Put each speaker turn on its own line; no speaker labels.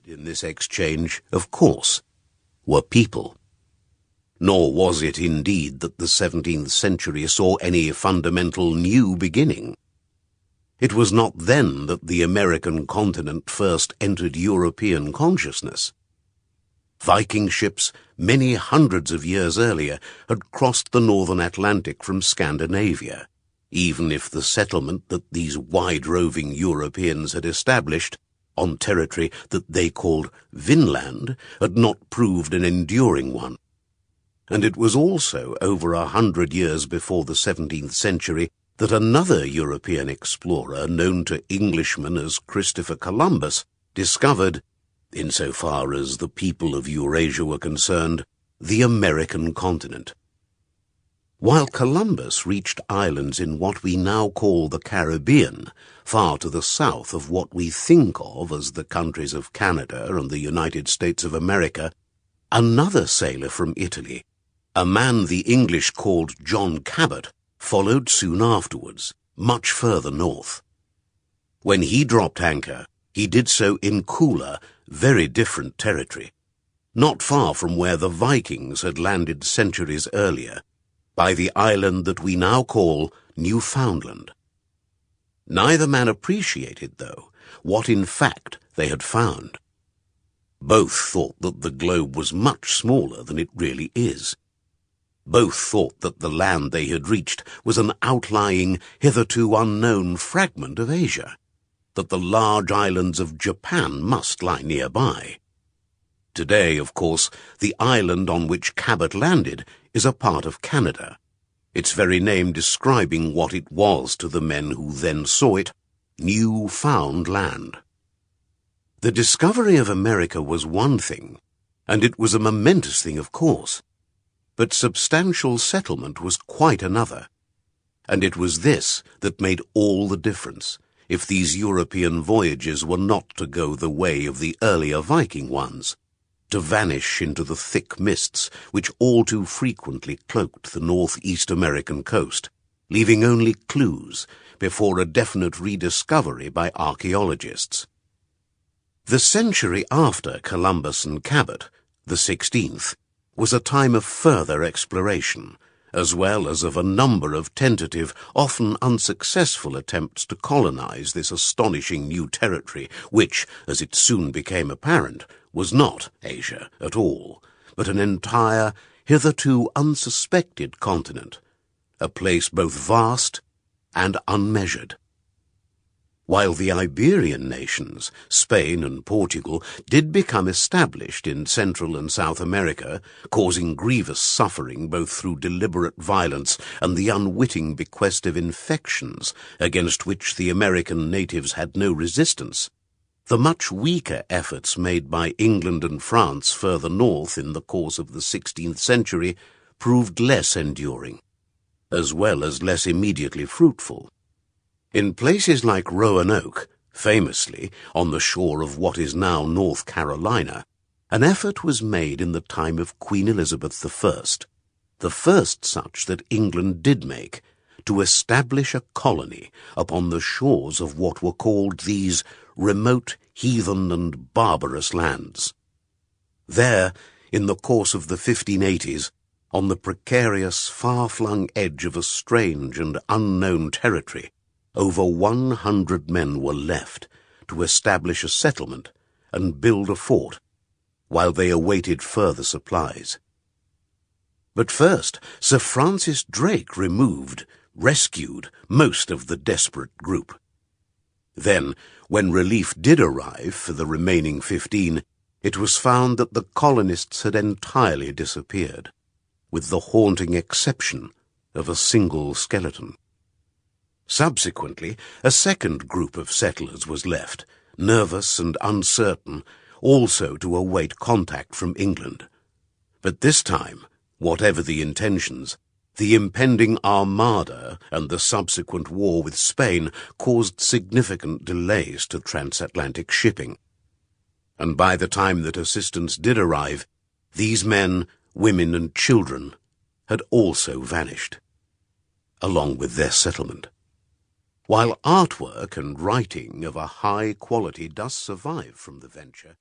in this exchange, of course, were people. Nor was it indeed that the 17th century saw any fundamental new beginning. It was not then that the American continent first entered European consciousness. Viking ships, many hundreds of years earlier, had crossed the northern Atlantic from Scandinavia, even if the settlement that these wide-roving Europeans had established on territory that they called Vinland had not proved an enduring one. And it was also over 100 years before the 17th century that another European explorer, known to Englishmen as Christopher Columbus, discovered, insofar as the people of Eurasia were concerned, the American continent. While Columbus reached islands in what we now call the Caribbean, far to the south of what we think of as the countries of Canada and the United States of America, another sailor from Italy, a man the English called John Cabot, followed soon afterwards, much further north. When he dropped anchor, he did so in cooler, very different territory, not far from where the Vikings had landed centuries earlier, by the island that we now call Newfoundland. Neither man appreciated, though, what in fact they had found. Both thought that the globe was much smaller than it really is. Both thought that the land they had reached was an outlying, hitherto unknown fragment of Asia, that the large islands of Japan must lie nearby. Today, of course, the island on which Cabot landed is a part of Canada, its very name describing what it was to the men who then saw it, New-found land. The discovery of America was one thing, and it was a momentous thing, of course, but substantial settlement was quite another, and it was this that made all the difference if these European voyages were not to go the way of the earlier Viking ones, to vanish into the thick mists which all too frequently cloaked the northeast American coast, leaving only clues before a definite rediscovery by archaeologists. The century after Columbus and Cabot, the 16th, was a time of further exploration, as well as of a number of tentative, often unsuccessful attempts to colonize this astonishing new territory, which, as it soon became apparent, was not Asia at all, but an entire, hitherto unsuspected continent, a place both vast and unmeasured. While the Iberian nations, Spain and Portugal, did become established in Central and South America, causing grievous suffering both through deliberate violence and the unwitting bequest of infections against which the American natives had no resistance, the much weaker efforts made by England and France further north in the course of the 16th century proved less enduring, as well as less immediately fruitful. In places like Roanoke, famously on the shore of what is now North Carolina, an effort was made in the time of Queen Elizabeth I, the first such that England did make, to establish a colony upon the shores of what were called these remote, heathen and barbarous lands. There, in the course of the 1580s, on the precarious, far-flung edge of a strange and unknown territory, over 100 men were left to establish a settlement and build a fort, while they awaited further supplies. But first, Sir Francis Drake rescued most of the desperate group. Then, when relief did arrive for the remaining 15, it was found that the colonists had entirely disappeared, with the haunting exception of a single skeleton. Subsequently, a second group of settlers was left, nervous and uncertain, also to await contact from England. But this time, whatever the intentions, the impending Armada and the subsequent war with Spain caused significant delays to transatlantic shipping. And by the time that assistance did arrive, these men, women and children had also vanished, along with their settlement. While artwork and writing of a high quality does survive from the venture,